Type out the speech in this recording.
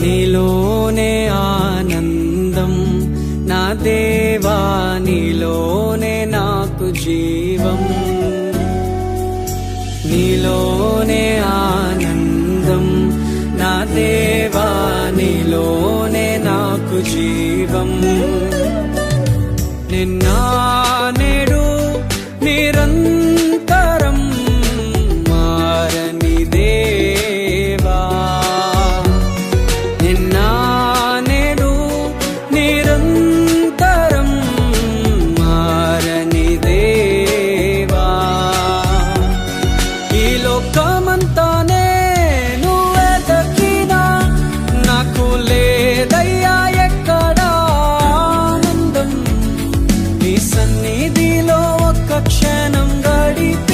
నీలోనే ఆనందం నా దేవా, నీలోనే నాకు జీవం. నీలోనే ఆనందం నా దేవా, నీలోనే నాకు జీవం. నిన్న నేడు నిరంతరం మారని దేవా, నిన్న నేడు నిరంతరం మారని దేవా. ఈ లోకమంతానే నువ్వే దక్కినా నాకు లేదయ్యా ఎక్కడా ఆనందం. నీ సన్నిధిలో ఒక్క క్షణం గడిపి